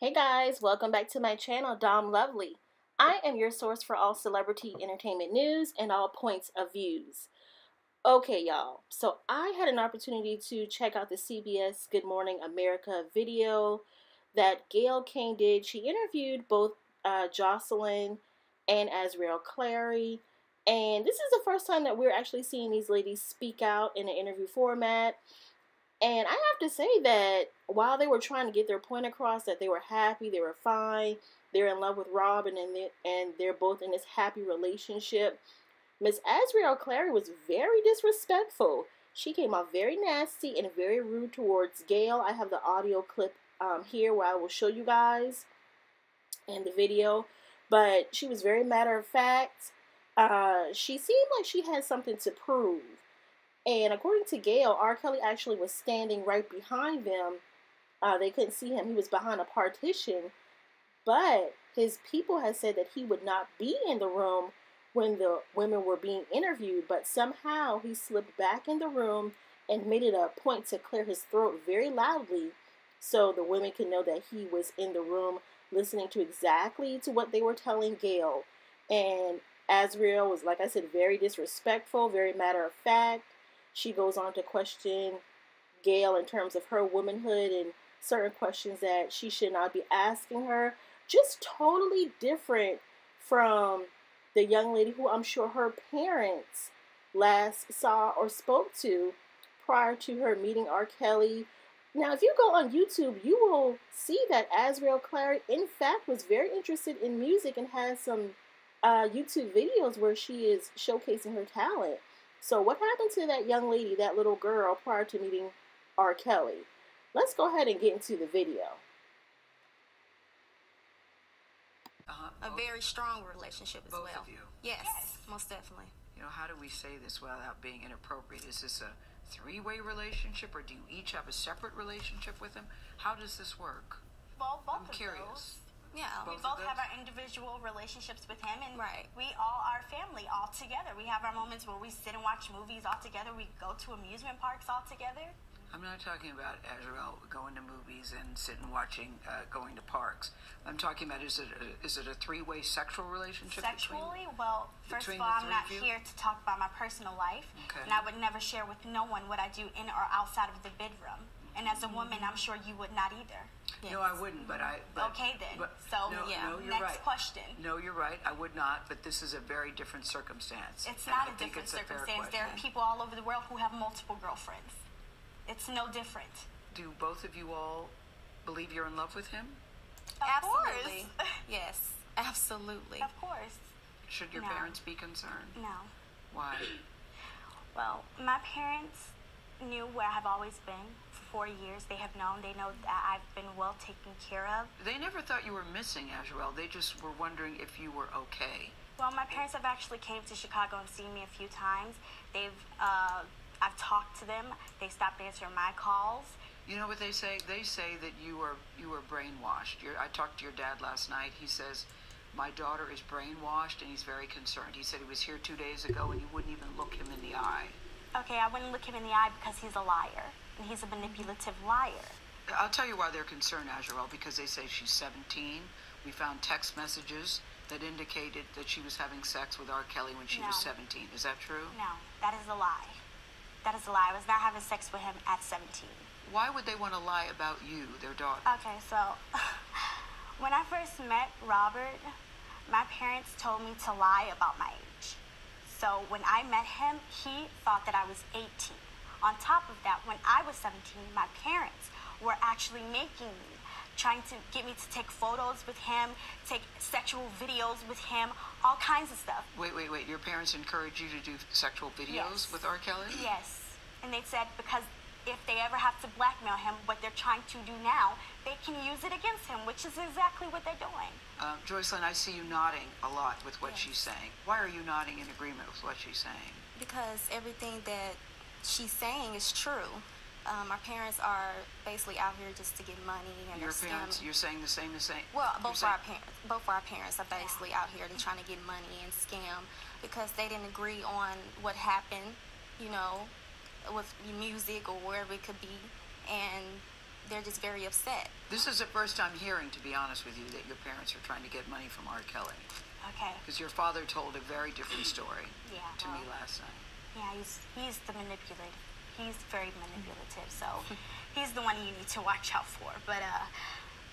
Hey guys, welcome back to my channel, Dom Lovely. I am your source for all celebrity entertainment news and all points of views. Okay, y'all, so I had an opportunity to check out the CBS Good Morning America video that Gail King did. She interviewed both Joycelyn and Azriel Clary, and this is the first time that we're actually seeing these ladies speak out in an interview format. And I have to say that while they were trying to get their point across that they were happy, they were fine, they're in love with Robin, and they're both in this happy relationship, Miss Azriel Clary was very disrespectful. She came off very nasty and very rude towards Gail. I have the audio clip here where I will show you guys in the video. But she was very matter of fact. She seemed like she had something to prove. And according to Gail, R.Kelly actually was standing right behind them. They couldn't see him. He was behind a partition. But his people had said that he would not be in the room when the women were being interviewed. But somehow he slipped back in the room and made it a point to clear his throat very loudly so the women could know that he was in the room listening to exactly to what they were telling Gail. And Azriel was, like I said, very disrespectful, very matter of fact. She goes on to question Gail in terms of her womanhood and certain questions that she should not be asking her. Just totally different from the young lady who I'm sure her parents last saw or spoke to prior to her meeting R. Kelly. Now, if you go on YouTube, you will see that Azriel Clary, in fact, was very interested in music and has some YouTube videos where she is showcasing her talent. So what happened to that young lady, that little girl, prior to meeting R. Kelly? Let's go ahead and get into the video. A very strong relationship as well. Both of you? Yes, most definitely. You know, how do we say this without being inappropriate? Is this a three-way relationship, or do you each have a separate relationship with him? How does this work? Well, both I'm of curious. those. Yeah. We Both of both have those? our individual relationships with him, and Right. we all are family all together. We have our moments where we sit and watch movies all together. We go to amusement parks all together. I'm not talking about Azriel going to movies and sitting watching, going to parks. I'm talking about, is it a three-way sexual relationship? Sexually, well, first between of all, the I'm not three of you? here to talk about my personal life, Okay. and I would never share with no one what I do in or outside of the bedroom. And as a woman, I'm sure you would not either. No, I wouldn't, but Okay, then. But, So, no, yeah. no, you're next right. question. No, you're right. I would not, but this is a very different circumstance. It's And not I a think different it's a fair circumstance. There are question. people all over the world who have multiple girlfriends. It's no different. Do both of you all believe you're in love with him? Absolutely. Course. Yes, absolutely. Of course. Should your No. parents be concerned? No. Why? Well, my parents knew where I have always been for 4 years. They have known. They know that I've been well taken care of. They never thought you were missing, Azriel. They just were wondering if you were okay. Well, my parents have actually came to Chicago and seen me a few times. I've talked to them. They stopped answering my calls. You know what they say? They say that you were brainwashed. I talked to your dad last night. He says, my daughter is brainwashed, and he's very concerned. He said he was here 2 days ago, and you wouldn't even look him in the eye. Okay, I wouldn't look him in the eye because he's a liar, and he's a manipulative liar. I'll tell you why they're concerned, Azriel, because they say she's 17. We found text messages that indicated that she was having sex with R. Kelly when she was No. 17. Is that true? No, that is a lie. That is a lie. I was not having sex with him at 17. Why would they want to lie about you, their daughter? Okay, so when I first met Robert, my parents told me to lie about my age. So when I met him, he thought that I was 18. On top of that, when I was 17, my parents were actually making me, trying to get me to take photos with him, take sexual videos with him, all kinds of stuff. Wait. Your parents encouraged you to do sexual videos Yes. with R. Kelly? Yes. And they said because if they ever have to blackmail him, what they're trying to do now, they can use it against him, which is exactly what they're doing. Joycelyn, I see you nodding a lot with what Yes. she's saying. Why are you nodding in agreement with what she's saying? Because everything that she's saying is true. Our parents are basically out here just to get money, and Your they're parents, scamming. you're saying the same as saying? Well, you're both of saying- our parents, are basically out here. They're trying to get money and scam because they didn't agree on what happened, with music or wherever it could be, and they're just very upset. This is the first time hearing, to be honest with you, that your parents are trying to get money from R.Kelly. Okay. Because your father told a very different story to me last night. Yeah, he's the manipulator. He's very manipulative, so he's the one you need to watch out for. But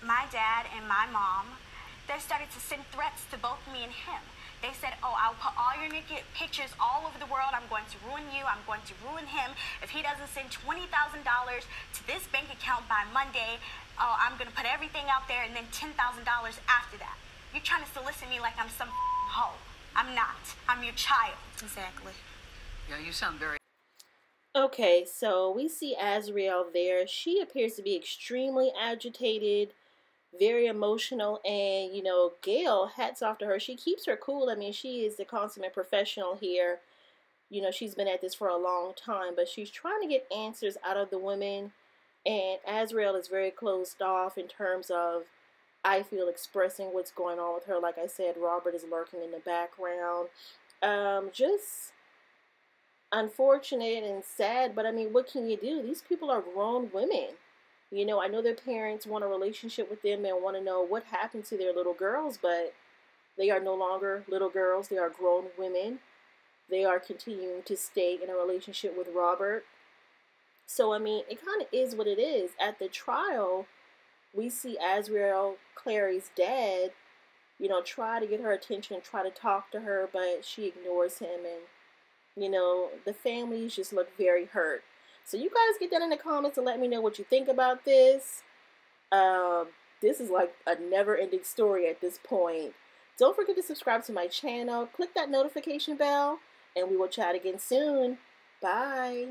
my dad and my mom, they started to send threats to both me and him. They said, oh, I'll put all your naked pictures all over the world. I'm going to ruin you. I'm going to ruin him. If he doesn't send $20,000 to this bank account by Monday, oh, I'm going to put everything out there and then $10,000 after that. You're trying to solicit me like I'm some hoe. I'm not. I'm your child. Exactly. Yeah, you sound very... Okay, so we see Azriel there. She appears to be extremely agitated, very emotional, and, you know, Gail, hats off to her. She keeps her cool. I mean, she is the consummate professional here. You know, she's been at this for a long time, but she's trying to get answers out of the women, and Azriel is very closed off in terms of, I feel, expressing what's going on with her. Like I said, Robert is lurking in the background. Just unfortunate and sad, but I mean, what can you do? These people are grown women. You know, I know their parents want a relationship with them and want to know what happened to their little girls, but they are no longer little girls. They are grown women. They are continuing to stay in a relationship with Robert. So, I mean, it kind of is what it is. At the trial, we see Azriel Clary's dad, you know, try to get her attention, try to talk to her, but she ignores him, and, you know, the families just look very hurt. So you guys get that in the comments and let me know what you think about this. This is like a never-ending story at this point. Don't forget to subscribe to my channel. Click that notification bell, and we will chat again soon. Bye.